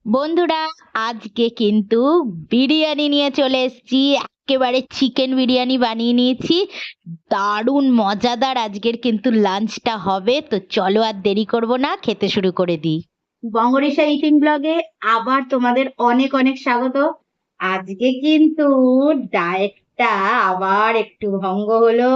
বন্ধুরা, আজকে কিন্তু বিরিয়ানি নিয়ে চলে এসেছি। একেবারে চিকেন বিরিয়ানি বানিয়ে নিয়েছি। দারুণ মজাদার আজকের কিন্তু লাঞ্চটা হবে। তো চলো আর দেরি করব না, খেতে শুরু করে দিই। বঙ্গরিসা ইটিং ব্লগে আবার তোমাদের অনেক অনেক স্বাগত। আজকে কিন্তু ডায়েটটা আবার একটু ভঙ্গ হলো।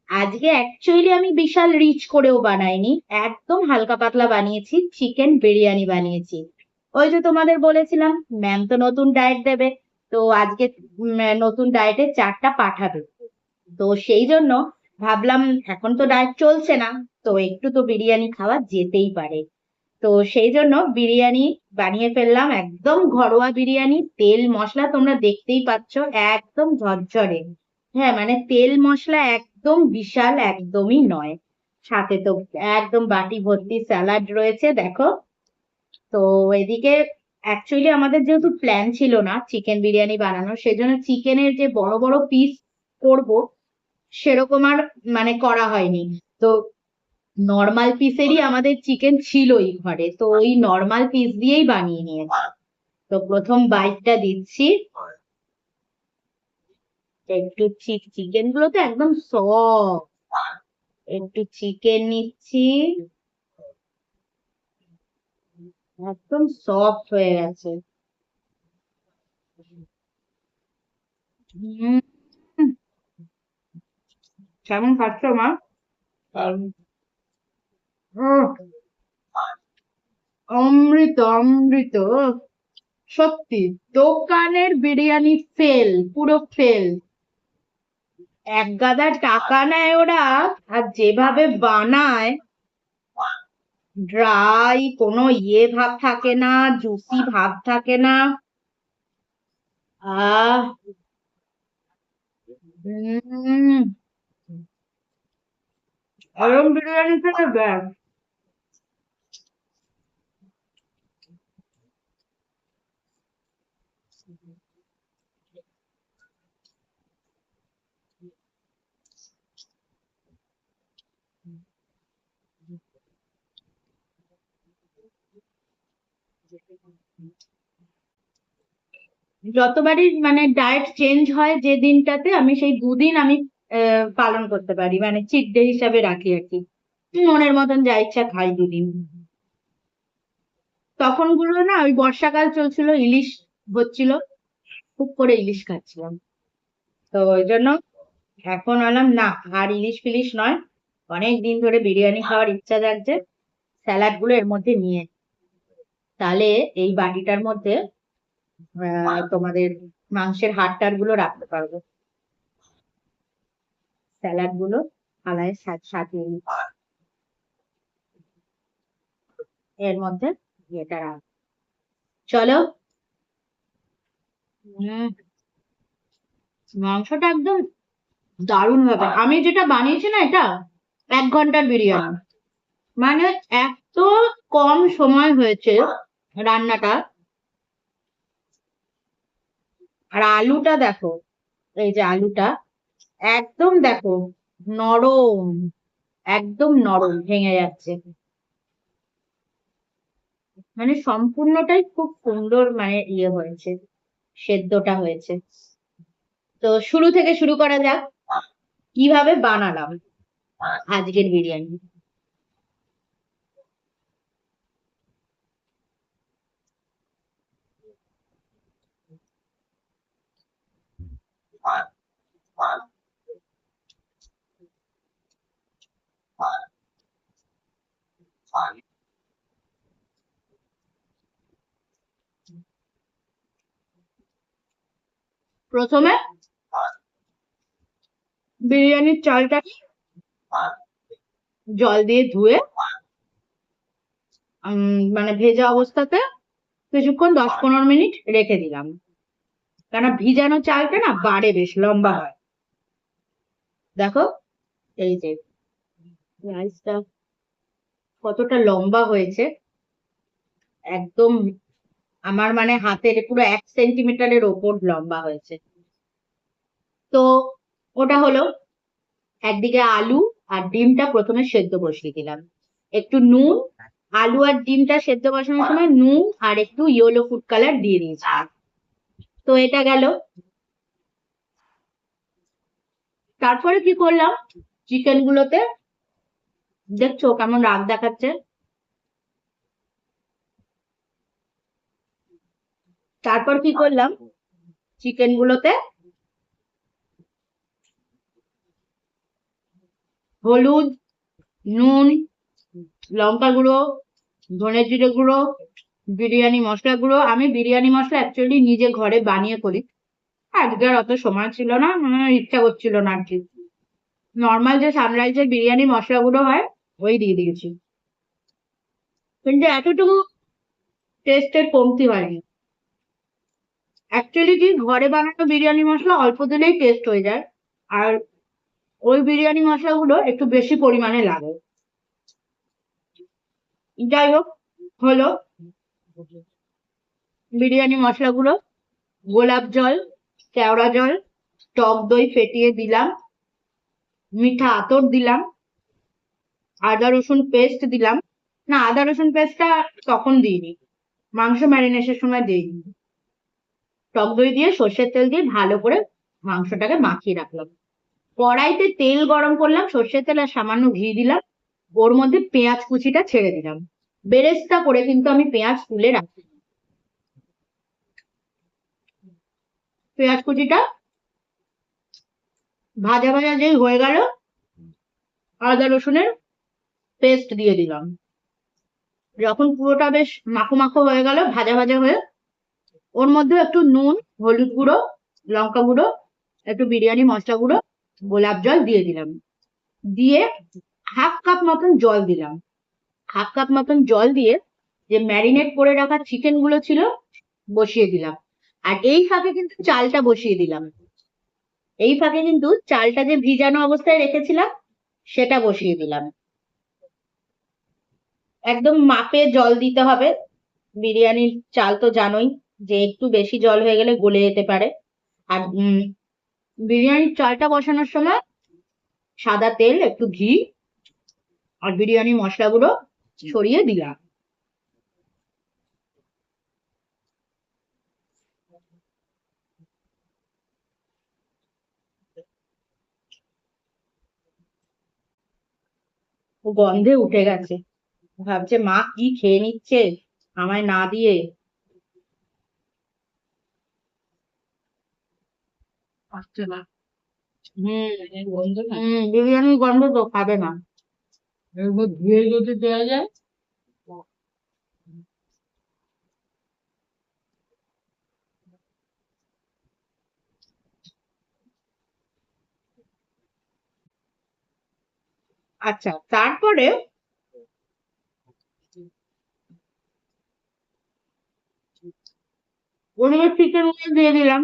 আজকে অ্যাকচুয়ালি আমি বিশাল রিচ করেও বানাইনি, একদম হালকা পাতলা বানিয়েছি, চিকেন বিরিয়ানি বানিয়েছি। ওই যে তোমাদের বলেছিলাম ম্যাম তো নতুন ডায়েট দেবে, তো আজকে নতুন ডায়েটে চারটা পাঠাবে। তো সেই জন্য ভাবলাম এখন তো ডায়েট চলছে না, তো একটু তো বিরিয়ানি খাওয়া যেতেই পারে। তো সেই জন্য বিরিয়ানি বানিয়ে ফেললাম, একদম ঘরোয়া বিরিয়ানি। তেল মশলা তোমরা দেখতেই পাচ্ছ, একদম ঝরঝরে। হ্যাঁ, মানে তেল মশলা একদম বিশাল একদমই নয়। সাথে তো একদম বাটি ভর্তি স্যালাড রয়েছে, দেখো। তো এদিকে অ্যাকচুয়ালি আমাদের যেহেতু প্ল্যান ছিল না চিকেন বিরিয়ানি বানানোর, সেজন্য চিকেনের যে বড় বড় পিস করব সেরকম আর মানে করা হয়নি। তো নর্মাল পিসেরই আমাদের চিকেন ছিলই ঘরে, তো ওই নর্মাল পিস দিয়েই বানিয়ে নিয়েছি। তো প্রথম বাইটটা দিচ্ছি। একটু চিকেন গুলো তো একদম সফট। একটু চিকেন নিচ্ছি, একদম সফট হয়ে গেছে। হুম, কেমন খাচ্ছ মা? উহ, অমৃত অমৃত। সত্যি দোকানের বিরিয়ানি ফেল, পুরো ফেল। এক গাদা টাকা নেয় ওরা, আর যেভাবে বানায়, ড্রাই, কোনো ভাব থাকে না, জুসি ভাব থাকে না। আহ উম গরম বিরিয়ানি থেকে ব্যাস। যতবারই মানে ডায়েট চেঞ্জ হয় যে দিনটাতে, আমি সেই দুদিন আমি পালন করতে পারি, মানে চিট ডে হিসাবে রাখি আর কি। মনের মতন যা ইচ্ছা খাই দুদিন। তখন গুলো না, ওই বর্ষাকাল চলছিল, ইলিশ হচ্ছিল, খুব করে ইলিশ খাচ্ছিলাম। তো ওই জন্য এখন বললাম না, আর ইলিশ ফিলিশ নয়, অনেক দিন ধরে বিরিয়ানি খাওয়ার ইচ্ছা জাগছে। স্যালাড গুলো এর মধ্যে নিয়ে, তাহলে এই বাটিটার মধ্যে তোমাদের মাংসের হাড়টার গুলো রাখতে পারবো। স্যালাড গুলো থালায় সাজিয়ে নিই, এর মধ্যে এটা রাখ। চলো। উম, মাংসটা একদম দারুণ হবে। আমি যেটা বানিয়েছি না, এটা 1 ঘন্টার বিরিয়ানি, মানে এত কম সময় হয়েছে রান্নাটা। আর আলুটা দেখো, এই যে আলুটা একদম দেখো নরম, একদম নরম, ভেঙে যাচ্ছে। মানে সম্পূর্ণটাই খুব সুন্দর, মানে হয়েছে, সেদ্ধটা হয়েছে। তো শুরু থেকে শুরু করা যাক, কিভাবে বানালাম আজকের বিরিয়ানি। প্রথমে বিরিয়ানির চালটা জল দিয়ে ধুয়ে মানে ভেজা অবস্থাতে কিছুক্ষণ 10-15 মিনিট রেখে দিলাম, কেন ভিজানো চালটা না বাড়ে, বেশ লম্বা হয়। দেখো, এই যে রাইসটা কতটা লম্বা হয়েছে, একদম আমার মানে হাতের পুরো 1 সেন্টিমিটারের ওপর লম্বা হয়েছে। তো ওটা হলো। একদিকে আলু আর ডিমটা প্রথমে সেদ্ধ বসিয়ে দিলাম, একটু নুন আলু আর ডিমটা সেদ্ধ বসানোর সময় নুন আর একটু ইয়েলো ফুড কালার দিয়ে দিয়েছি। তো এটা গেল। তারপরে কি করলাম, চিকেন গুলোতে, দেখছো কেমন রাগ দেখাচ্ছে, তারপর কি করলাম, চিকেন গুলোতে হলুদ, নুন, লঙ্কা গুঁড়ো, ধনে জিরে গুঁড়ো, বিরিয়ানি মশলা গুঁড়ো। আমি বিরিয়ানি মশলা অ্যাকচুয়ালি নিজে ঘরে বানিয়ে করি, আজকে আর অত সময় ছিল না, ইচ্ছা করছিল না আর কি। নর্মাল যে সানরাইজের বিরিয়ানি মশলাগুলো হয় ওই দিয়ে দিয়েছি, কিন্তু এতটুকু টেস্টের কমতি হয়নি। অ্যাকচুয়ালি কি, ঘরে বানানো বিরিয়ানি মশলা অল্প দিলেই টেস্ট হয়ে যায়, আর ওই বিরিয়ানি মশলাগুলো একটু বেশি পরিমাণে লাগে। যাই হোক, হলো বিরিয়ানি মশলাগুলো, গোলাপ জল, কেওড়া জল, টক দই ফেটিয়ে দিলাম, মিঠা আতর দিলাম, আদা রসুন পেস্ট দিলাম। না, আদা রসুন পেস্টটা তখন দিইনি, মাংস ম্যারিনেশনের সময় দিইনি। টক দই দিয়ে সর্ষের তেল দিয়ে ভালো করে মাংসটাকে মাখিয়ে রাখলাম। কড়াইতে তেল গরম করলাম, সর্ষের তেল আর সামান্য ঘি দিলাম, ওর মধ্যে পেঁয়াজ কুচিটা ছেড়ে দিলাম। বেরেস্তা করে কিন্তু আমি পেঁয়াজ তুলে রাখি। পেঁয়াজ কুচিটা ভাজা ভাজা যেই হয়ে গেল, আদা রসুনের পেস্ট দিয়ে দিলাম। যখন পুরোটা বেশ মাখো মাখো হয়ে গেল, ভাজা ভাজা হয়ে, ওর মধ্যে একটু নুন, হলুদ গুঁড়ো, লঙ্কা গুঁড়ো, একটু বিরিয়ানি মশলা গুঁড়ো, গোলাপ জল দিয়ে দিলাম। দিয়ে হাফ কাপ মতন জল দিলাম। হাফ কাপ মতন জল দিয়ে যে ম্যারিনেট করে রাখা চিকেন গুলো ছিল বসিয়ে দিলাম। আর এই ফাঁকে কিন্তু চালটা বসিয়ে দিলাম। এই ফাঁকে কিন্তু চালটা যে ভিজানো অবস্থায় রেখেছিলাম সেটা বসিয়ে দিলাম। একদম মাপে জল দিতে হবে, বিরিয়ানির চাল তো জানোই যে একটু বেশি জল হয়ে গেলে গলে যেতে পারে। আর বিরিয়ানির চালটা বসানোর সময় সাদা তেল, একটু ঘি আর বিরিয়ানি মশলাগুলো ছড়িয়ে দিলাম। গন্ধে উঠে গেছে, ভাবছে মা কি খেয়ে নিচ্ছে আমায় না দিয়ে। আসছে না। বিরিয়ানির গন্ধ তো খাবে না। এরপর ধুয়ে যদি দেওয়া যায়। আচ্ছা, তারপরে ওদিকে চিকেন গুলো দিয়ে দিলাম।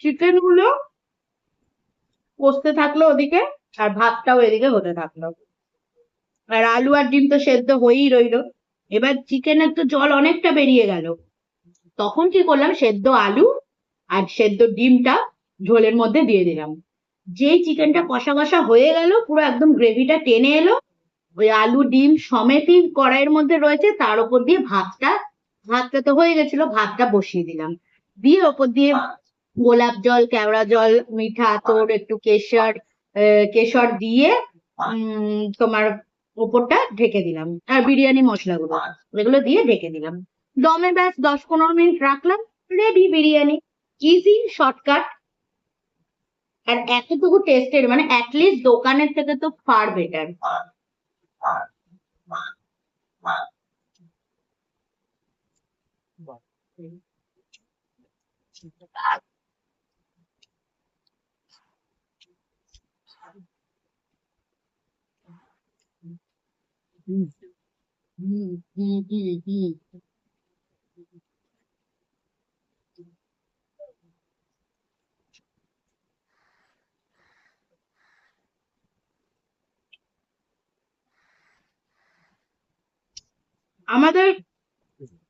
চিকেন গুলো কষতে থাকলো ওদিকে, আর ভাতটাও এদিকে হতে থাকলো। আর আলু আর ডিম তো সেদ্ধ হয়েই রইলো। এবার চিকেনের তো জল অনেকটা বেরিয়ে গেল, তখন কি করলাম, সেদ্ধ আলু আর সেদ্ধ ডিমটা ঝোলের মধ্যে দিয়ে দিলাম। যেই চিকেনটা কষা কষা হয়ে গেল, পুরো একদম গ্রেভিটা টেনে এলো, ওই আলু ডিম সমেতই কড়াইয়ের মধ্যে রয়েছে, তার উপর দিয়ে ভাতটা তো হয়ে গেছিল, ভাতটা বসিয়ে দিলাম। দিয়ে ওপর দিয়ে গোলাপ জল, কেওড়া জল, মিঠা আতর, একটু কেশর দিয়ে তোমার ওপরটা ঢেকে দিলাম, আর বিরিয়ানি মশলাগুলো এগুলো দিয়ে ঢেকে দিলাম। দমে ব্যাস 10-15 মিনিট রাখলাম, রেডি বিরিয়ানি। ইজি, শর্টকাট, আর এতটুকু টেস্টের, মানে অ্যাটলিস্ট দোকানের থেকে তো ফার বেটার। হুম হুম হুম হুম হুম। আমাদের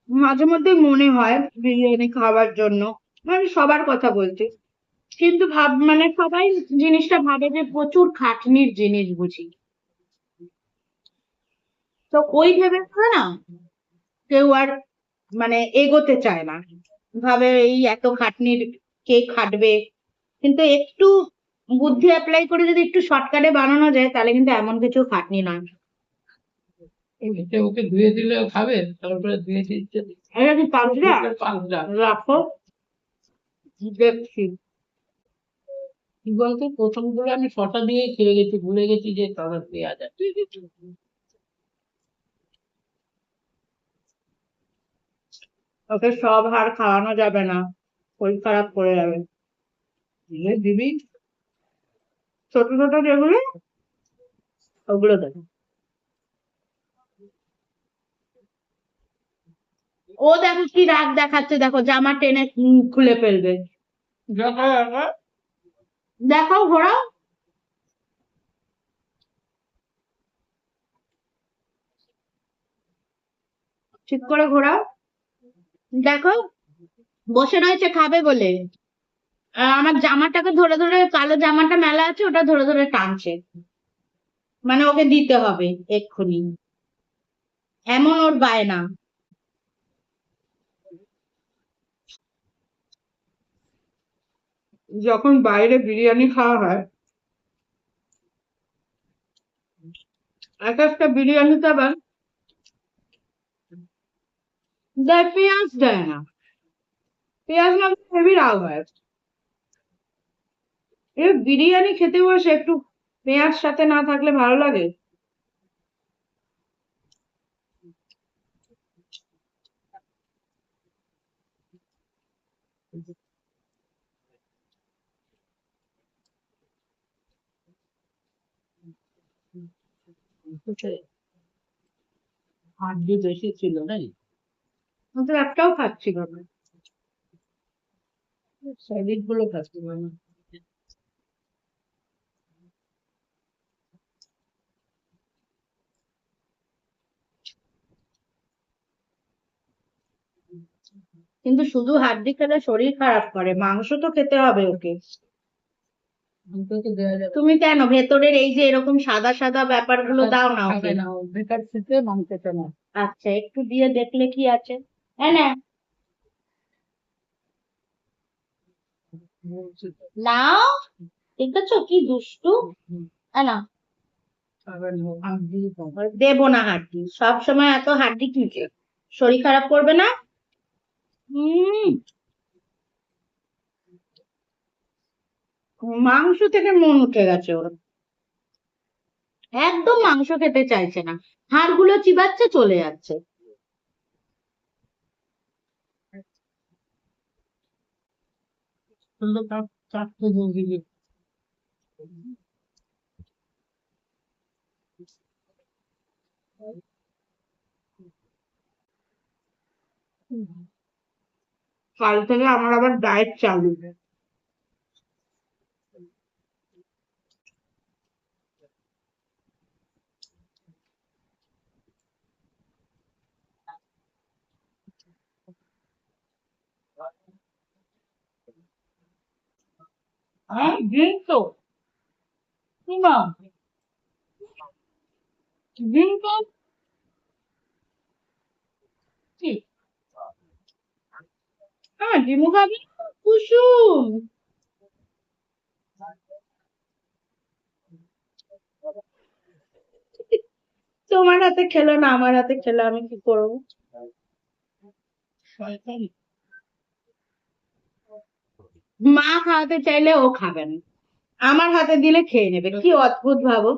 মাঝে মধ্যে মনে হয় বিরিয়ানি খাওয়ার জন্য, মানে সবার কথা বলছি, কিন্তু মানে সবাই জিনিসটা ভাবে যে প্রচুর খাটনির জিনিস বুঝি, তো ওই ভেবে করে না কেউ আর মানে এগোতে চায় না, ভাবে এই এত খাটনির কে খাটবে। কিন্তু একটু বুদ্ধি অ্যাপ্লাই করে যদি একটু শর্টকাটে বানানো যায় তাহলে কিন্তু এমন কিছু খাটনি নয়। এটা ওকে ধুয়ে দিলেও খাবে, তারপরে ধুয়ে দিচ্ছে এটা কি পাঁচটা পাঁচটা। রাখো, দেখছি। কি বলতো, প্রথম করে আমি শসা দিয়েই খেয়ে গেছি, ভুলে গেছি যে তারা পেঁয়াজ আছে। ওকে সব হার খাওয়ানো যাবে না, শরীর খারাপ করে যাবে। দিলে দিবি। ছোট ছোট যেগুলো ওগুলো দেবে। ও দেখো কি রাগ দেখাচ্ছে, দেখো জামা টেনে খুলে ফেলবে। দেখা দেখা। দেখো ঘোড়াও, ঠিক করে ঘোরাও। দেখো বসে রয়েছে খাবে বলে, আমার জামাটাকে ধরে ধরে, কালো জামাটা মেলা আছে ওটা ধরে ধরে টানছে, মানে ওকে দিতে হবে এক্ষুনি, এমন ওর বায়না। যখন বাইরে বিরিয়ানি খাওয়া হয়, এক একটা বিরিয়ানিতে আবার দেয় পেঁয়াজ দেয় না, পেঁয়াজ না দিলে হেভি রাগ হয়। এ বিরিয়ানি খেতে বসে একটু পেঁয়াজ সাথে না থাকলে ভালো লাগে? হাড্ডি বেশি ছিল নাকি? আমি তো একটাও খাচ্ছি না। স্যালিড গুলো খাচ্ছি মানে। কিন্তু শুধু হাড্ডি খেলে শরীর খারাপ করে, মাংস তো খেতে হবে ওকে। অন্তত দেওয়া যাবে। তুমি কেন ভেতরের এই যে এরকম সাদা সাদা ব্যাপারগুলো দাও না খাবে ওকে। না, ও বেকার খেতে, মাংসটা না। আচ্ছা একটু দিয়ে দেখলে কি আছে, হ্যাঁ না, বলছি তো। নাও, ঠিক আছে কি দুষ্টু, হ্যাঁ না। খাবে না, হাড্ডি খাবে। দেবো না হাড্ডি, সব সময় এত হাড্ডি কিনছে, শরীর খারাপ করবে না। হম, মাংস থেকে মন উঠে গেছে ওর, একদম মাংস খেতে চাইছে না, হাড়গুলো চিবাচ্ছে চলে যাচ্ছে। তাহলে চারটে দিয়ে দিবি। কাল থেকে আমার আবার ডায়েট চালু। হ্যাঁ দিন তো, কি না দিন তো, কি হ্যাঁ ডিমু খাবি, কুসুম তোমার হাতে খেলো না, আমার হাতে খেলো, আমি কি করবো? শয়তানি। মা খাওয়াতে চাইলে ও খাবে না, আমার হাতে দিলে খেয়ে নেবে, কি অদ্ভুত ভাবো।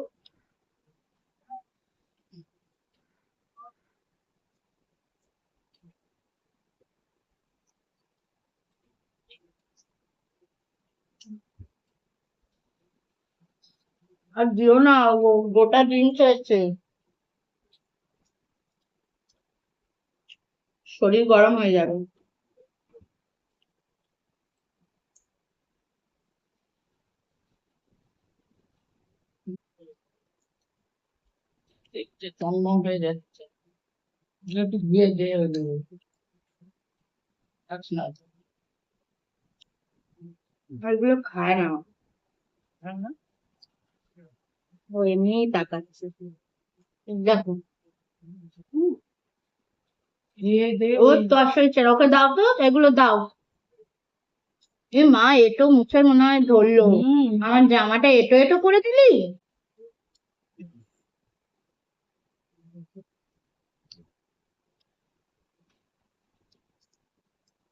আর দিও না, ও গোটা ডিম চাইছে, শরীর গরম হয়ে যাবে। দেখতে তন্ন হয়ে যাচ্ছে। একটু ধুয়ে দিয়ে দেবো। আচ্ছা না। এগুলো খায় না, হ্যাঁ না? ও এমনিই তাকাচ্ছে। দেখো, ধুয়ে দিয়ে ও ওই তর সইছে, ওকে দাও তো, এগুলো দাও। এ মা, এটো মুখে মনে হয় ধরলো। আমার জামাটা এটো এটো করে দিলি।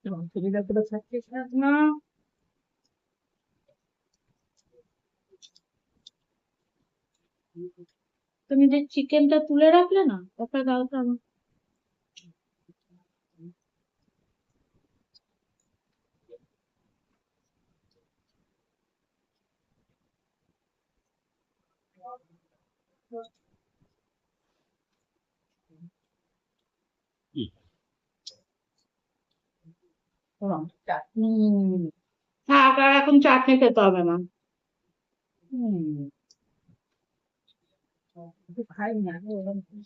অসুবিধা করে থাকছিস না। না, তুমি যে চিকেনটা তুলে রাখলে না, ওটা দাও তো আমার। থাক, আর এখন চাটনি খেতে হবে না। খাই না ওরকম।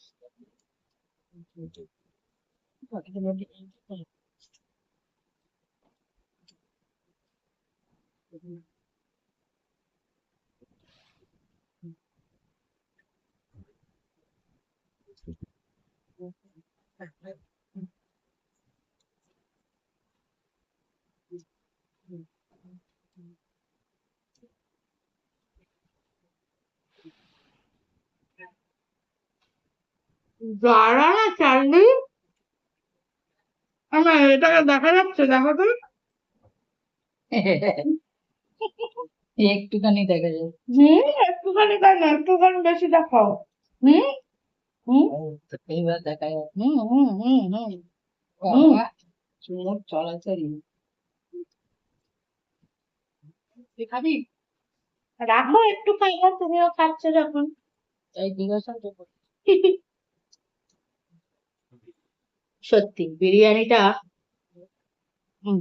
দাঁড়া না, চার্লি। আমার এটাকে দেখা যাচ্ছে, দেখো তো। একটুখানি দেখা যায়। একটুখানি তাই না, একটুখানি বেশি দেখাও। হুম হুম এইবার দেখা যায়। হুম হুম হুম হুম হুম। বাবা, চুমুর চলাচলই। তুই খাবি? রাখো একটু, খাইবা, তুমিও খাচ্ছ যখন। তাই জিজ্ঞাসা তো করছি। সত্যি বিরিয়ানিটা উম,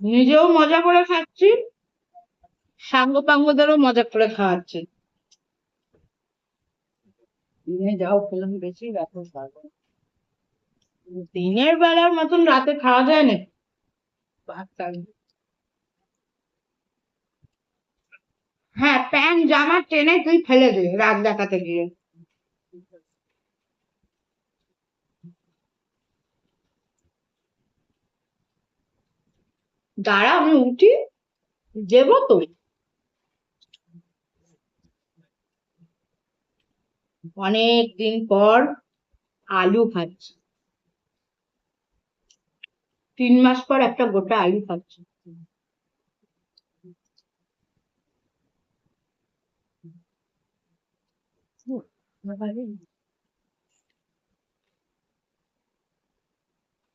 নিজেও মজা করে খাচ্ছি, সাঙ্গ পাঙ্গদেরও মজা করে খাওয়াচ্ছি। দিনে যাও খেলাম বেশি রাতে খাবো। দিনের বেলার মতন রাতে খাওয়া যায় না। ভাত খাবি। হ্যাঁ, প্যান্ট জামা টেনে তুই ফেলে দে রাত দেখাতে গিয়ে। দাঁড়া, আমি উঠি, দেবো তো। অনেক দিন পর আলু খাচ্ছি, 3 মাস পর একটা গোটা আলু খাচ্ছি।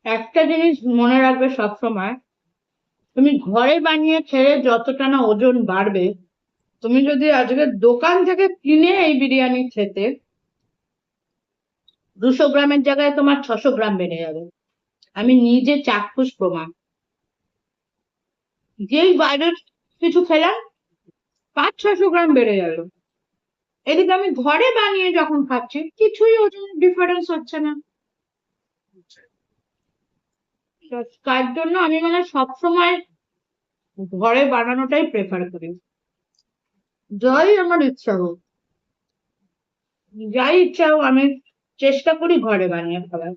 একটা জিনিস মনে রাখবে সব সময়, তুমি ঘরে বানিয়ে খেলে যতটা না ওজন বাড়বে, তুমি যদি আজকে দোকান থেকে কিনে এই বিরিয়ানি খেতে, 200 গ্রামের জায়গায় তোমার 600 গ্রাম বেড়ে যাবে। আমি নিজে চাক্ষুষ প্রমাণ। যেই বাইরের কিছু খেলাম, 500-600 গ্রাম বেড়ে গেল। এদিকে আমি ঘরে বানিয়ে যখন খাচ্ছি, কিছুই ওজন ডিফারেন্স হচ্ছে না। তো তার জন্য আমি মানে সবসময় ঘরে বানানোটাই প্রেফার করি। যাই আমার ইচ্ছা হোক, যাই ইচ্ছা হোক, আমি চেষ্টা করি ঘরে বানিয়ে খাবার।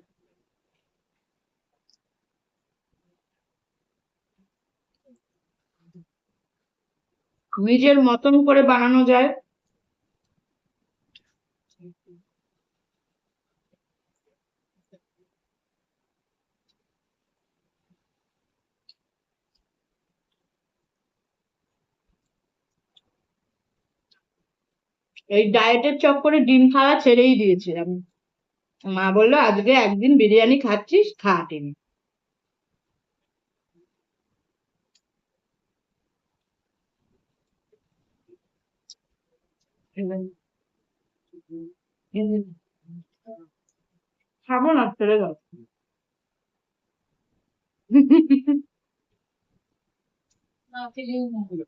নিজের মতন করে বানানো যায়। এই ডায়েটের চক্করে ডিম খাওয়া ছেড়েই দিয়েছি আমি। মা বললো আজকে একদিন বিরিয়ানি খাচ্ছিস, খা ডিম। খাবো না, ছেড়ে দাও। না খেলেও না হলো।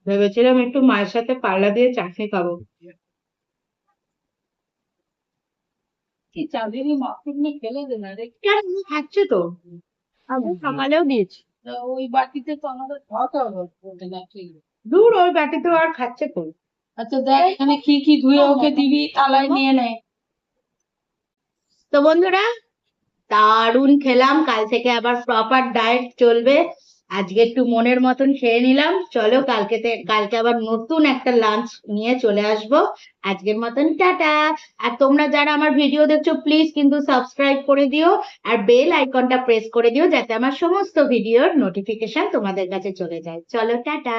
ভেবেছিলাম একটু মায়ের সাথে পাল্লা দিয়ে চাটনি খাবো, কি চাঁদিনী মাছগুলো ফেলে দে না রে। কেন ও খাচ্ছে তো, আমি সকালেও দিয়েছি। তা ওই বাটিতে তো আমাদের খাওয়াতে হবে ওটা নাকি। দূর, ওই বাটিতে আর খাচ্ছে তো। আচ্ছা দেখ এখানে কি কি ধুয়ে ওকে দিবি থালায় নিয়ে নে। তো বন্ধুরা, দারুণ খেলাম, কাল থেকে আবার প্রপার ডায়েট চলবে। আজকে একটু মনের মতন খেয়ে নিলাম, চলো কালকে আবার নতুন একটা লাঞ্চ নিয়ে চলে আসবো। আজকের মতন টাটা। আর তোমরা যারা আমার ভিডিও দেখছো প্লিজ কিন্তু সাবস্ক্রাইব করে দিও, আর বেল আইকনটা প্রেস করে দিও যাতে আমার সমস্ত ভিডিওর নোটিফিকেশন তোমাদের কাছে চলে যায়। চলো টাটা।